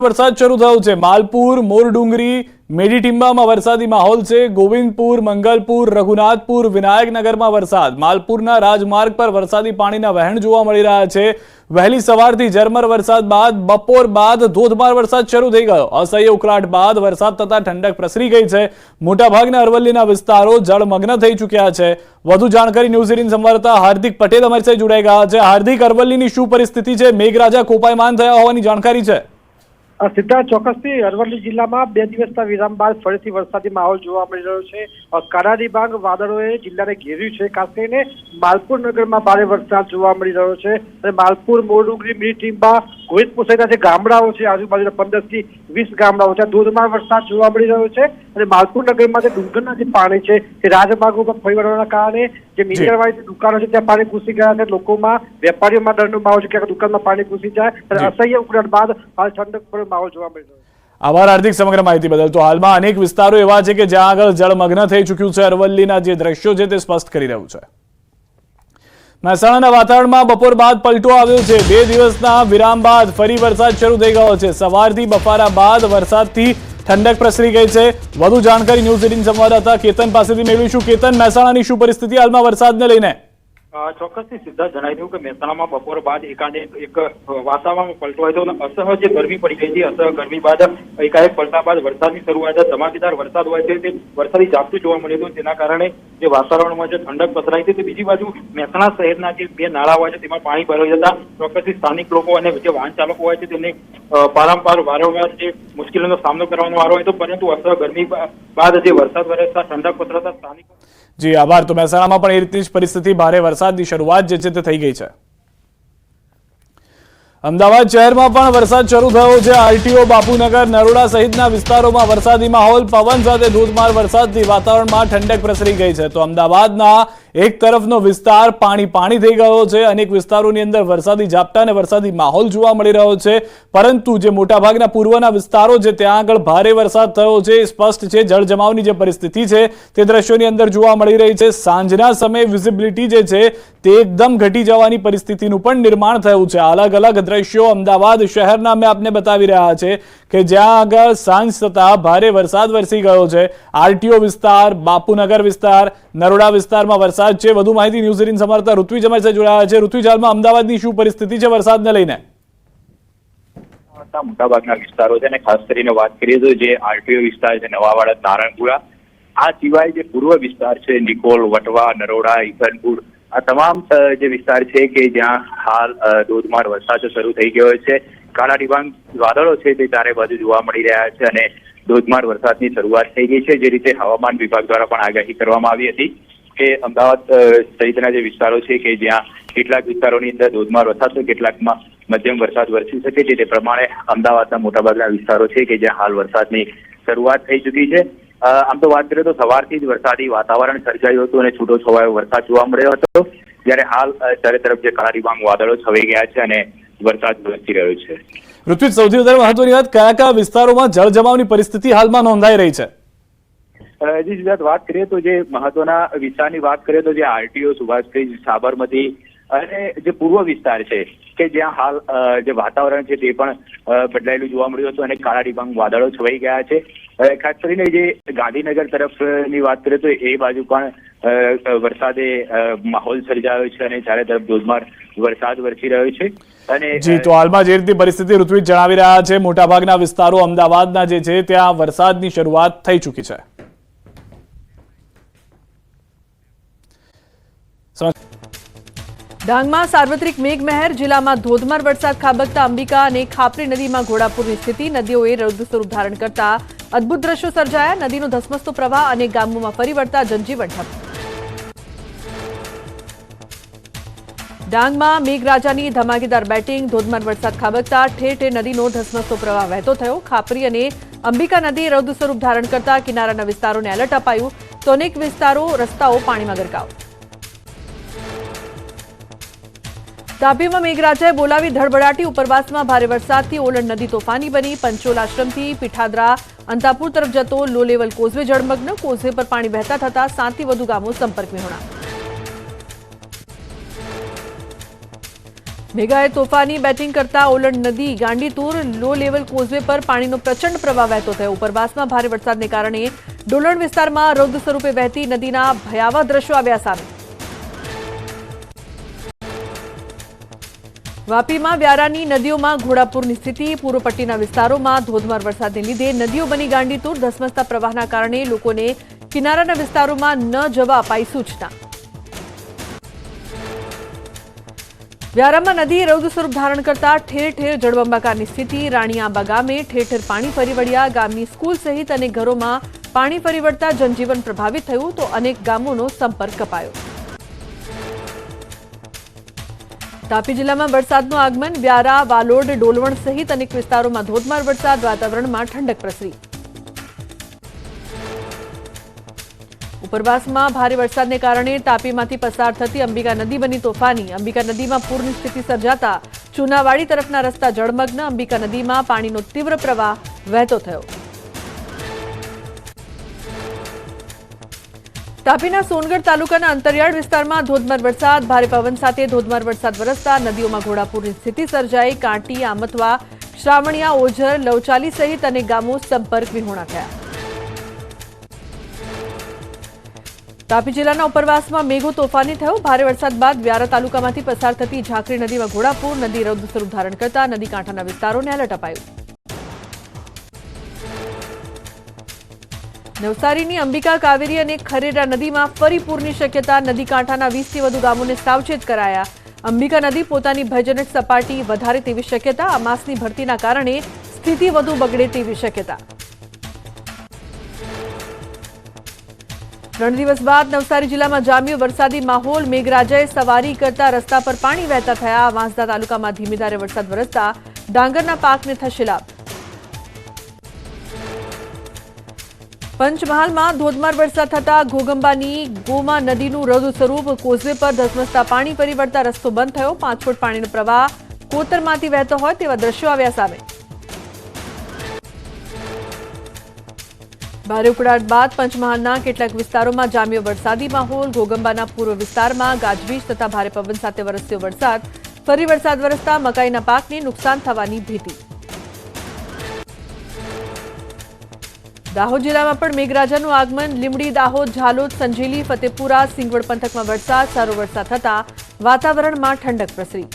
વરસાદ શરૂ થયો છે। માલપુર, મોરડુંગરી, મેડીટીમ્બામાં વરસાદી માહોલ છે। ગોવિંદપુર, મંગલપુર, રઘુનાથપુર, વિનાયકનગરમાં વરસાદ। માલપુરના રાજમાર્ગ પર વરસાદી પાણીના વહેણ જોવા મળી રહ્યા છે। વહેલી સવારથી ઝરમર વરસાદ બાદ બપોર બાદ ધોધમાર વરસાદ શરૂ થઈ ગયો। અસહ્ય ઉકળાટ બાદ વરસાદ થતા ઠંડક પ્રસરી ગઈ છે। મોટાભાગના અરવલ્લીના વિસ્તારો જળમગ્ન થઈ ચૂક્યા છે। વધુ જાણકારી ન્યૂઝ 18 સંવાદદાતા હાર્દિક પટેલ અમારી સાથે જોડાઈ ગયા છે। હાર્દિક, અરવલ્લીની શું પરિસ્થિતિ છે? મેઘરાજા કોપાયમાન થયા હોવાની જાણકારી છે। સિદ્ધાર્થ, ચોક્કસથી અરવલ્લી જિલ્લામાં 2 દિવસના વિરામ બાદ ફરીથી વરસાદી માહોલ જોવા મળી રહ્યો છે। કાળા ડિબાંગ વાદળોએ જિલ્લાને ઘેર્યું છે। ખાસ કરીને માલપુર નગરમાં ભારે વરસાદ જોવા મળી રહ્યો છે અને માલપુર, મોરડુંગરી, મેડીટીમ્બા, ગોવિંદપુર સહિતના જે ગામડાઓ છે, આજુબાજુના 15 થી 20 ગામડાઓ છે, ધોધમાર વરસાદ જોવા મળી રહ્યો છે અને માલપુર નગરમાં જે ડુંગરના જે પાણી છે તે રાજમાર્ગો પર ફરી વળવાના કારણે જે મીટરવાળી દુકાનો છે ત્યાં પાણી ઘૂસી ગયા છે। લોકોમાં, વેપારીઓમાં ડરનો માહોલ છે કે દુકાનમાં પાણી ઘૂસી જાય અને અસહ્ય ઉકળાટ બાદ હાલ ઠંડક પર માહોલ જોવા મળી રહ્યો છે। આભાર હાર્દિક સમગ્ર માહિતી બદલ। તો હાલમાં અનેક વિસ્તારો એવા છે કે જ્યાં આગળ જળમગ્ન થઈ ચૂક્યું છે। અરવલ્લીના જે દ્રશ્યો છે તે સ્પષ્ટ કરી રહ્યું છે। મહેસાણાના વાતાવરણમાં બપોર બાદ પલટો આવ્યો છે। 2 દિવસના વિરામ બાદ ફરી વરસાદ શરૂ થઈ ગયો છે। સવારથી બફારા બાદ વરસાદથી ઠંડક પ્રસરી ગઈ છે। વધુ જાણકારી ન્યૂઝ 18 સંવાદદાતા કેતન પાસેથી મેળવીશું। કેતન, મહેસાણાની શું પરિસ્થિતિ હાલમાં વરસાદને લઈને? ચોક્કસથી સિદ્ધાર્થ જણાવી દઉં કે મહેસાણામાં બપોર બાદ એક વાતાવરણમાં પલટો આવ્યો હતો અને અસહ્ય ગરમી પડી ગઈ હતી। અસહ્ય ગરમી બાદ એકાએક પલટા બાદ વરસાદની શરૂઆત, ધમાકેદાર વરસાદ હોય છે તે વરસાદી ઝાપટું જોવા મળ્યું હતું। તેના કારણે જે વાતાવરણમાં જે ઠંડક પસરાઈ હતી, બીજી બાજુ મહેસાણા શહેરના જે 2 નાળા હોય છે તેમાં પાણી ભરાઈ જતા ચોક્કસથી સ્થાનિક લોકો અને જે વાહન ચાલકો હોય છે તેમને પારંપાર વારંવાર જે મુશ્કેલીનો સામનો કરવાનો વારો હોય તો, પરંતુ અસહ્ય ગરમી બાદ જે વરસાદ વરસતા ઠંડક પસરાતા સ્થાનિકો જી આભાર। તો મહેસાણામાં પણ એ રીતની જ પરિસ્થિતિ, ભારે વરસાદની શરૂઆત જે છે તે થઈ ગઈ છે। અમદાવાદ શહેરમાં પણ વરસાદ શરૂ થયો છે। આરટીઓ, બાપુનગર, નરોડા સહિતના વિસ્તારોમાં વરસાદી માહોલ, પવન સાથે ધોધમાર વરસાદથી વાતાવરણમાં ઠંડક પ્રસરી ગઈ છે। તો અમદાવાદના એક તરફનો વિસ્તાર પાણી થઈ ગયો છે। અનેક વિસ્તારોની અંદર વરસાદી ઝાપટા અને વરસાદી માહોલ જોવા મળી રહ્યો છે, પરંતુ જે મોટાભાગના પૂર્વના વિસ્તારો છે ત્યાં આગળ ભારે વરસાદ થયો છે। સ્પષ્ટ છે જળજમાવની જે પરિસ્થિતિ છે તે દ્રશ્યોની અંદર જોવા મળી રહી છે। સાંજના સમયે વિઝિબિલિટી જે છે તે એકદમ ઘટી જવાની પરિસ્થિતિનું પણ નિર્માણ થયું છે। અલગ અલગ દ્રશ્યો અમદાવાદ શહેરના અમે આપને બતાવી રહ્યા છે કે જ્યાં આગળ સાંજ થતા ભારે વરસાદ વરસી ગયો છે। આરટીઓ વિસ્તાર, બાપુનગર વિસ્તાર, નરોડા વિસ્તારમાં વરસાદ છે। વધુ માહિતી ન્યૂઝ 18 સંવાદદાતા ઋત્વિજ અમારી સાથે જોડાયા છે। ઋત્વિજ, હાલમાં અમદાવાદની શું પરિસ્થિતિ છે વરસાદને લઈને? મોટાભાગના વિસ્તારો છે અને ખાસ કરીને વાત કરીએ તો જે આરટીઓ વિસ્તાર છે, નવાવાડા, નારણપુરા, આ સિવાય જે પૂર્વ વિસ્તાર છે, નિકોલ, વટવા, નરોડા, ઈસનપુર, આ તમામ જે વિસ્તાર છે કે જ્યાં હાલ ધોધમાર વરસાદ શરૂ થઈ ગયો છે। કાળા ડિબાંગ વાદળો છે તે ચારે બાજુ જોવા મળી રહ્યા છે અને ધોધમાર વરસાદની શરૂઆત થઈ ગઈ છે। જે રીતે હવામાન વિભાગ દ્વારા પણ આગાહી કરવામાં આવી હતી કે અમદાવાદ સહિતના જે વિસ્તારો છે કે જ્યાં કેટલાક વિસ્તારોની અંદર ધોધમાર વરસાદ તો કેટલાકમાં મધ્યમ વરસાદ વરસી શકે છે, તે પ્રમાણે અમદાવાદના મોટાભાગના વિસ્તારો છે કે જ્યાં હાલ વરસાદની શરૂઆત થઈ ચૂકી છે। આમ તો વાત કરીએ તો સવારથી જ વરસાદી વાતાવરણ સર્જાયું હતું અને છૂટો છવાયો વરસાદ જોવા મળ્યો હતો, જ્યારે હાલ ચારે તરફ જે કાળા ડિબાંગ વાદળો છવાઈ ગયા છે અને વરસાદ વરસી રહ્યો છે। ઋત્વિજ, સૌથી વધારે મહત્વની વાત, કયા કયા વિસ્તારોમાં જળજમાવની પરિસ્થિતિ હાલમાં નોંધાઈ રહી છે? જી સિદ્ધાર્થ, વાત કરીએ તો જે મહત્વના વિસ્તારની વાત કરીએ તો જે આરટીઓ, સુભાષબ્રિજ, સાબરમતી અને જે પૂર્વ વિસ્તાર છે કે જ્યાં હાલ જે વાતાવરણ છે તે પણ બદલાયેલું જોવા મળ્યું હતું અને કાળા ડિબાંગ વાદળો છવાઈ ગયા છે। ખાસ કરીને જે ગાંધીનગર તરફની વાત કરીએ તો એ બાજુ પણ વરસાદે માહોલ સર્જાયો છે અને ચારે તરફ ધોધમાર વરસાદ વરસી રહ્યો છે। અને જી, તો હાલમાં જે રીતની પરિસ્થિતિ ઋત્વિજ જણાવી રહ્યા છે, મોટાભાગના વિસ્તારો અમદાવાદના જે છે ત્યાં વરસાદની શરૂઆત થઈ ચૂકી છે। ડાંગમાં સાર્વત્રિક મેઘમહેર, જિલ્લામાં ધોધમાર વરસાદ ખાબકતા અંબિકા અને ખાપરી નદીમાં ઘોડાપૂરની સ્થિતિ, નદીઓએ રૌદ્ર સ્વરૂપ ધારણ કરતા અદભુત દ્રશ્યો સર્જાયા। નદીનો ધસમસતો પ્રવાહ અનેક ગામોમાં ફરી વળતા જનજીવન ઠપ। ડાંગમાં મેઘરાજાની ધમાકેદાર બેટિંગ, ધોધમાર વરસાદ ખાબકતા ઠેર ઠેર નદીનો ધસમસતો પ્રવાહ વહેતો થયો। ખાપરી અને અંબિકા નદીએ રૌદ્ર સ્વરૂપ ધારણ કરતા કિનારાના વિસ્તારોને એલર્ટ અપાયું તો અનેક વિસ્તારો, રસ્તાઓ પાણીમાં ગરકાવ। તાપીમાં મેઘરાજાએ બોલાવી ધડબડાટી, ઉપરવાસમાં ભારે વરસાદથી ઓલણ નદી તોફાની બની। પંચોલ આશ્રમથી પીઠાદરા અંતાપુર તરફ જતો લો લેવલ કોઝવે જળમગ્ન, કોઝવે પર પાણી વહેતા થતા 7 થી વધુ ગામો સંપર્ક વિહોણા। મેઘાએ તોફાની બેટિંગ કરતા ઓલણ નદી ગાંડીતુર લો લેવલ કોઝવે પર પાણીનો પ્રચંડ પ્રવાહ વહેતો થયો. ઉપરવાસમાં ભારે વરસાદને કારણે ડોલણ વિસ્તારમાં રૌદ્ર સ્વરૂપે વહેતી નદીના ભયાવહ દ્રશ્યો આવ્યા સામે. વાપીમાં વ્યારાની નદીઓમાં ઘોડાપૂરની સ્થિતિ. પૂર્વ પટ્ટીના વિસ્તારોમાં ધોધમાર વરસાદને લીધે નદીઓ બની ગાંડીતુર. ધસમસતા પ્રવાહના કારણે લોકોને કિનારાના વિસ્તારોમાં ન જવા અપાઈ સૂચના. વ્યારામાં નદી રૌદ્ર સ્વરૂપ ધારણ કરતા ઠેર ઠેર જળબંબાકારની સ્થિતિ. રાણીઆંબા ગામે ઠેર ઠેર પાણી ફરી વળ્યા. ગામની સ્કૂલ સહિત અનેક ઘરોમાં પાણી ફરી વળતા જનજીવન પ્રભાવિત થયું તો અનેક ગામોનો સંપર્ક કપાયો. તાપી જિલ્લામાં વરસાદનું આગમન. વ્યારા, વાલોડ, ડોલવણ સહિત અનેક વિસ્તારોમાં ધોધમાર વરસાદ. વાતાવરણમાં ઠંડક પ્રસરી. ઉપરવાસમાં ભારે વરસાદને કારણે તાપીમાંથી પસાર થતી અંબિકા નદી બની તોફાની. અંબિકા નદીમાં પૂરની સ્થિતિ સર્જાતા ચુનાવાડી તરફના રસ્તા જળમગ્ન. અંબિકા નદીમાં પાણીનો તીવ્ર પ્રવાહ વહેતો થયો. તાપીના સોનગઢ તાલુકાના અંતરિયાળ વિસ્તારમાં ધોધમાર વરસાદ. ભારે પવન સાથે ધોધમાર વરસાદ વરસતા નદીઓમાં ઘોડાપૂરની સ્થિતિ સર્જાઈ. કાંટી, આમતવા, શ્રાવણિયા, ઓઝર, લવચાલી સહિત અનેક ગામો સંપર્ક વિહોણા થયા. તાપી જિલ્લાના ઉપરવાસમાં મેઘો તોફાની થયો. ભારે વરસાદ બાદ વ્યારા તાલુકામાંથી પસાર થતી ઝાંખરી નદીમાં ઘોડાપૂર. નદી રૌદ્ર સ્વરૂપ ધારણ કરતા નદી કાંઠાના વિસ્તારોને એલર્ટ અપાયું. નવસારીની અંબિકા, કાવેરી અને ખરેરા નદીમાં ફરી પૂરની શક્યતા. નદી કાંઠાના 20થી વધુ ગામોને સાવચેત કરાયા. અંબિકા નદી પોતાની ભયજનક સપાટી વધારે તેવી શક્યતા. આ માસની ભરતીના કારણે સ્થિતિ વધુ બગડે તેવી શક્યતા. 3 દિવસ બાદ નવસારી જિલ્લામાં જામ્યો વરસાદી માહોલ. મેઘરાજાએ સવારી કરતા રસ્તા પર પાણી વહેતા થયા. વાંસદા તાલુકામાં ધીમી ધારે વરસાદ વરસતા ડાંગરના પાકને થશે લાભ. પંચમહાલમાં ધોધમાર વરસાદ થતા ઘોગંબાની ગોમા નદીનું રૌદ્ર સ્વરૂપ. કોઝવે પર ધસમસતા પાણી ફરી વળતા રસ્તો બંધ થયો. 5 ફૂટ પાણીનો પ્રવાહ કોતરમાંથી વહેતો હોય તેવા દ્રશ્યો આવ્યા સામે. ભારે ઉકળાટ બાદ પંચમહાલના કેટલાક વિસ્તારોમાં જામ્યો વરસાદી માહોલ. ઘોગંબાના પૂર્વ વિસ્તારમાં ગાજવીજ તથા ભારે પવન સાથે વરસ્યો વરસાદ. ફરી વરસાદ વરસતા મકાઈના પાકને નુકસાન થવાની ભીતિ. દાહોદ જિલ્લામાં પણ મેઘરાજાનું આગમન. લીંબડી, દાહોદ, ઝાલોદ, સંજેલી, ફતેપુરા, સિંગવડ પંથકમાં વરસાદ. સારો વરસાદ થતા વાતાવરણમાં ઠંડક પ્રસરી.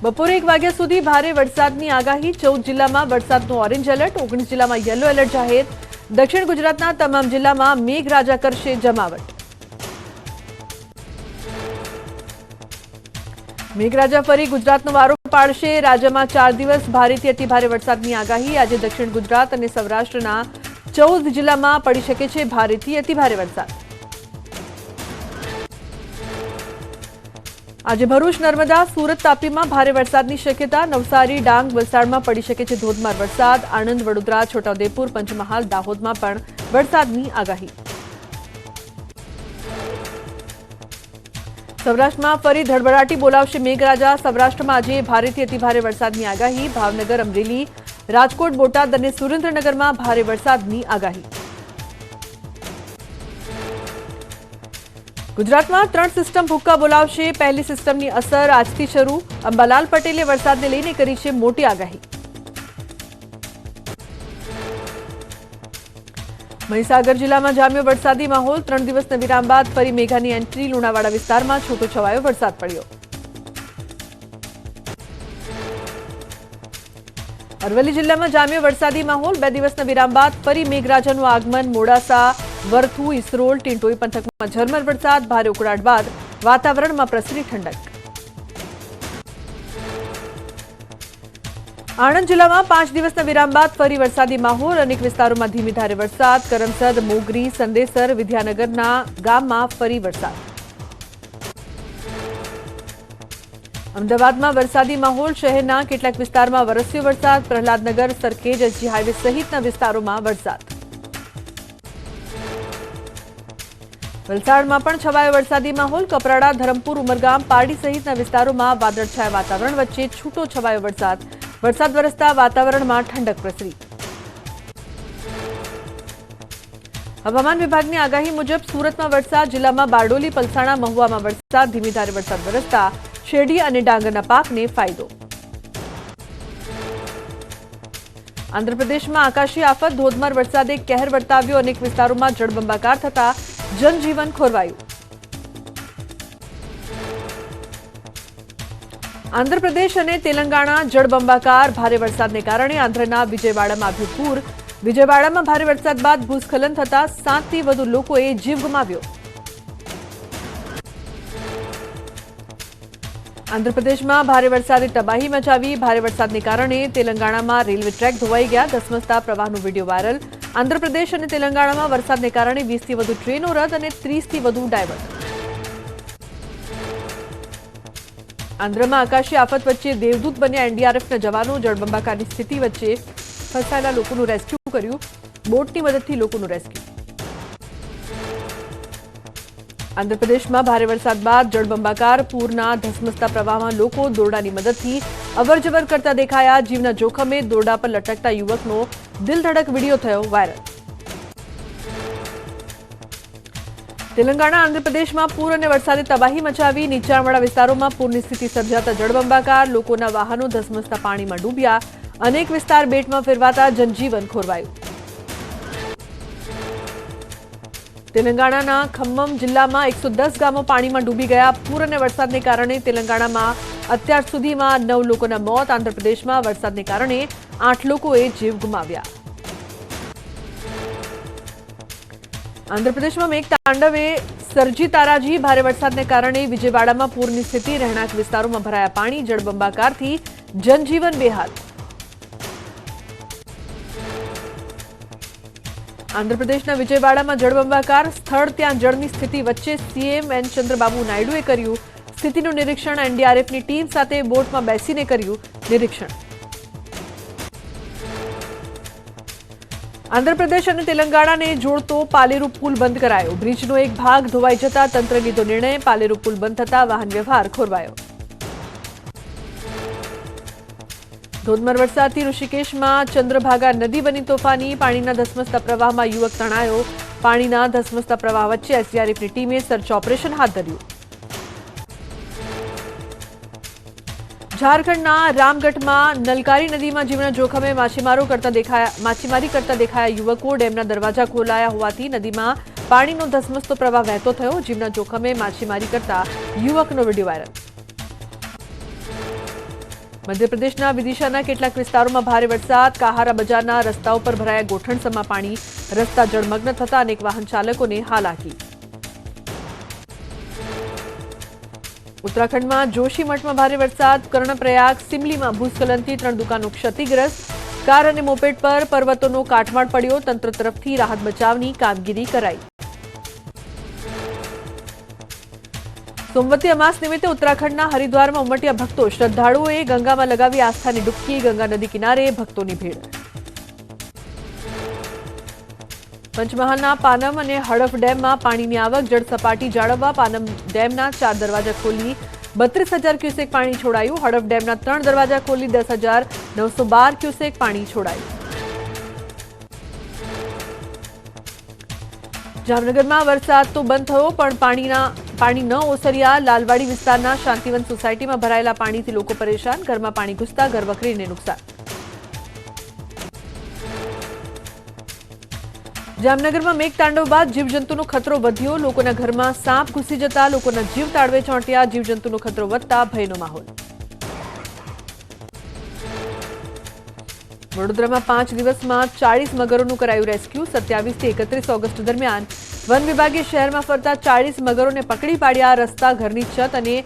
બપોરે 1 વાગ્યા સુધી ભારે વરસાદની આગાહી. 14 જિલ્લામાં વરસાદનું ઓરેન્જ એલર્ટ. 19 જિલ્લામાં યલો એલર્ટ જાહેર. દક્ષિણ ગુજરાતના તમામ જિલ્લામાં મેઘરાજા કરશે જમાવટ. મેઘરાજા ફરી ગુજરાતનો વારો પાડશે. રાજ્યમાં 4 દિવસ ભારેથી અતિભારે વરસાદની આગાહી. આજે દક્ષિણ ગુજરાત અને સૌરાષ્ટ્રના 14 જિલ્લામાં પડી શકે છે ભારેથી અતિભારે વરસાદ. આજે ભરૂચ, નર્મદા, સુરત, તાપીમાં ભારે વરસાદની શક્યતા. નવસારી, ડાંગ, વલસાડમાં પડી શકે છે ધોધમાર વરસાદ. આણંદ, વડોદરા, છોટાઉદેપુર, પંચમહાલ, દાહોદમાં પણ વરસાદની આગાહી. સૌરાષ્ટ્રમાં ફરી ધડબડાટી બોલાવશે મેઘરાજા. સૌરાષ્ટ્રમાં આજે ભારેથી અતિભારે વરસાદની આગાહી. ભાવનગર, અમરેલી, રાજકોટ, બોટાદ અને સુરેન્દ્રનગરમાં ભારે વરસાદની આગાહી. ગુજરાતમાં 3 સિસ્ટમ ભૂક્કા બોલાવશે. પહેલી સિસ્ટમની અસર આજથી શરૂ. અંબાલાલ પટેલે વરસાદને લઈને કરી છે મોટી આગાહી. મહીસાગર જિલ્લામાં જામ્યો વરસાદી માહોલ. 3 દિવસના વિરામ બાદ ફરી મેઘાની એન્ટ્રી. લુણાવાડા વિસ્તારમાં છૂટો છવાયો વરસાદ પડ્યો. અરવલ્લી જિલ્લામાં જામ્યો વરસાદી માહોલ. 2 દિવસના વિરામ બાદ ફરી મેઘરાજાનું આગમન. મોડાસા, વરથુ, ઇસરોલ, ટીંટોઈ પંથકમાં ઝરમર વરસાદ. ભારે ઉકળાટ બાદ વાતાવરણમાં પ્રસરી ઠંડક. આણંદ જિલ્લામાં 5 દિવસના વિરામ બાદ ફરી વરસાદી માહોલ. અનેક વિસ્તારોમાં ધીમી ધારે વરસાદ. કરમસદ, મોગરી, સંદેસર, વિદ્યાનગરના ગામમાં ફરી વરસાદ. અમદાવાદમાં વરસાદી માહોલ. શહેરના કેટલાક વિસ્તારમાં વરસ્યો વરસાદ. પ્રહલાદનગર, સરખેજ, એસજી હાઈવે સહિતના વિસ્તારોમાં વરસાદ. વલસાડમાં પણ છવાયો વરસાદી માહોલ. કપરાડા, ધરમપુર, ઉમરગામ, પારડી સહિતના વિસ્તારોમાં વાદળછાયા વાતાવરણ વચ્ચે છૂટો છવાયો વરસાદ. વરસાદ વરસતા વાતાવરણમાં ઠંડક પ્રસરી. હવામાન વિભાગની આગાહી મુજબ સુરતમાં વરસાદ, જિલ્લામાં બારડોલી, પલસાણા, મહુવામાં વરસાદ, ધીમી ધારે વરસાદ વરસતા શેરડી અને ડાંગરના પાકને ફાયદો. આંધ્રપ્રદેશમાં આકાશી આફત, ધોધમાર વરસાદે કહેર વર્તાવ્યો, અનેક વિસ્તારોમાં જળબંબાકાર થતા જનજીવન ખોરવાયું. આંધ્રપ્રદેશ અને તેલંગાણા જળબંબાકાર, ભારે વરસાદને કારણે આંધ્રના વિજયવાડામાં આવ્યું પૂર. વિજયવાડામાં ભારે વરસાદ બાદ ભૂસ્ખલન થતા 7થી વધુ લોકોએ જીવ ગુમાવ્યો. આંધ્રપ્રદેશમાં ભારે વરસાદે તબાહી મચાવી. ભારે વરસાદને કારણે તેલંગાણામાં રેલવે ટ્રેક ધોવાઈ ગયા. ધસમસતા પ્રવાહનો વિડીયો વાયરલ. આંધ્રપ્રદેશ અને તેલંગાણામાં વરસાદને કારણે 20થી વધુ ટ્રેનો રદ અને 30થી વધુ ડાયવર્ટ. આંધ્રમાં આકાશી આફત વચ્ચે દેવદૂત બન્યા એનડીઆરએફના જવાનો. જળબંબાકારની સ્થિતિ વચ્ચે ફસાયેલા લોકોનું રેસ્ક્યુ કર્યું. બોટની મદદથી લોકોનું રેસ્ક્યુ. આંધ્રપ્રદેશમાં ભારે વરસાદ બાદ જળબંબાકાર, પૂરના ધસમસતા પ્રવાહમાં લોકો દોરડાની મદદથી અવરજવર કરતા દેખાયા. જીવના જોખમે દોરડા પર લટકતા યુવકનો દિલધડક વિડીયો થયો વાયરલ. તેલંગાણા આંધ્રપ્રદેશમાં પૂર અને વરસાદે તબાહી મચાવી. નીચાણવાળા વિસ્તારોમાં પૂરની સ્થિતિ સર્જાતા જળબંબાકાર, લોકોના વાહનો ધસમસતા પાણીમાં ડૂબ્યા. અનેક વિસ્તાર બેટમાં ફેરવાતા જનજીવન ખોરવાયું. તેલંગાણાના ખમ્મમ જિલ્લામાં 110 ગામો પાણીમાં ડૂબી ગયા. પૂર અને વરસાદને કારણે તેલંગાણામાં અત્યાર સુધીમાં 9 લોકોના મોત. આંધ્રપ્રદેશમાં વરસાદને કારણે 8 લોકોએ જીવ ગુમાવ્યા. આંધ્રપ્રદેશમાં મેઘતાંડવે સર્જી તારાજી. ભારે વરસાદને કારણે વિજયવાડામાં પૂરની સ્થિતિ. રહેણાંક વિસ્તારોમાં ભરાયા પાણી. જળબંબાકારથી જનજીવન બેહાલ. આંધ્રપ્રદેશના વિજયવાડામાં જળબંબાકાર સ્થળ. ત્યાં જળની સ્થિતિ વચ્ચે સીએમ એન ચંદ્રબાબુ નાયડુએ કર્યું સ્થિતિનું નિરીક્ષણ. એનડીઆરએફની ટીમ સાથે બોટમાં બેસીને કર્યું નિરીક્ષણ. આંધ્રપ્રદેશ અને તેલંગાણાને જોડતો પાલેરુ પુલ બંધ કરાયો. બ્રિજનો એક ભાગ ધોવાઈ જતા તંત્રે લીધો નિર્ણય. પાલેરુ પુલ બંધ થતા વાહન વ્યવહાર ખોરવાયો. ધોધમાર વરસાદથી ઋષિકેશમાં ચંદ્રભાગા નદી બની તોફાની. પાણીના ધસમસતા પ્રવાહમાં યુવક તણાયો. પાણીના ધસમસતા પ્રવાહ વચ્ચે એસડીઆરએફની ટીમે સર્ચ ઓપરેશન હાથ ધર્યું. ઝારખંડના રામગઢમાં નલકારી નદીમાં જીવના જોખમે માછીમારી કરતા દેખાયા યુવકો. ડેમના દરવાજા ખોલાયા હોવાથી નદીમાં પાણીનો ધસમસતો પ્રવાહ વહેતો થયો. જીવના જોખમે માછીમારી કરતા યુવકનો વિડીયો વાયરલ. મધ્યપ્રદેશના વિદિશાના કેટલાક વિસ્તારોમાં ભારે વરસાદ. કાહારા બજારના રસ્તાઓ પર ભરાયા ગોઠણસમા પાણી. રસ્તા જળમગ્ન થતા અનેક વાહન ચાલકોને હાલાકી. ઉત્તરાખંડમાં જોશીમઠમાં ભારે વરસાદ. કર્ણપ્રયાગ સિમલીમાં ભૂસ્ખલનથી 3 દુકાનો ક્ષતિગ્રસ્ત. કાર અને મોપેડ પર પર્વતોનો કાટમાળ પડ્યો. તંત્ર તરફથી રાહત બચાવની કામગીરી કરાઈ. સોમવતી અમાસ નિમિત્તે ઉત્તરાખંડના હરિદ્વારમાં ઉમટ્યા ભક્તો. શ્રદ્ધાળુઓએ ગંગામાં લગાવી આસ્થાની ડૂબકી. ગંગા નદી કિનારે ભક્તોની ભીડ. પંચમહાલના પાનમ અને હડફ ડેમમાં પાણીની આવક. જળ સપાટી જાળવવા પાનમ ડેમના 4 દરવાજા ખોલી 32,000 ક્યુસેક પાણી છોડાયું. હડફ ડેમના 3 દરવાજા ખોલી 10,912 ક્યુસેક પાણી છોડાયું. જામનગરમાં વરસાદ તો બંધ થયો પણ પાણી ન ઓસર્યા. લાલવાડી વિસ્તારના શાંતિવન સોસાયટીમાં ભરાયેલા પાણીથી લોકો પરેશાન. ઘરમાં પાણી ઘૂસતા ઘરવખરીને નુકસાન. જામનગરમાં મેઘતાંડવ બાદ જીવજંતુનો ખતરો વધ્યો. લોકોના ઘરમાં સાપ ઘૂસી જતા લોકોના જીવ તાળવે ચોંટ્યા. જીવજંતુનો ખતરો વધતા ભયનો માહોલ. વડોદરામાં 5 દિવસમાં 40 મગરોનું કરાયું રેસ્ક્યુ. 27 થી 31 ઓગસ્ટ દરમિયાન વન વિભાગે શહેરમાં ફરતા 40 મગરોને પકડી પાડ્યા. રસ્તા, ઘરની છત અને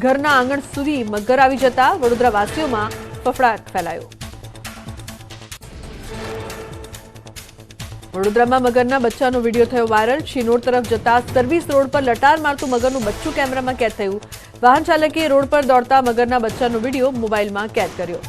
ઘરના આંગણ સુધી મગર આવી જતા વડોદરાવાસીઓમાં ફફડાટ ફેલાયો. વડોદરામાં મગરના બચ્ચાનો વિડીયો થયો વાયરલ. શિનોર તરફ જતા સર્વિસ રોડ પર લટાર મારતું મગરનું બચ્ચું કેમેરામાં કેદ થયું. વાહન ચાલકે રોડ પર દોડતા મગરના બચ્ચાનો વિડીયો મોબાઈલમાં કેદ કર્યો.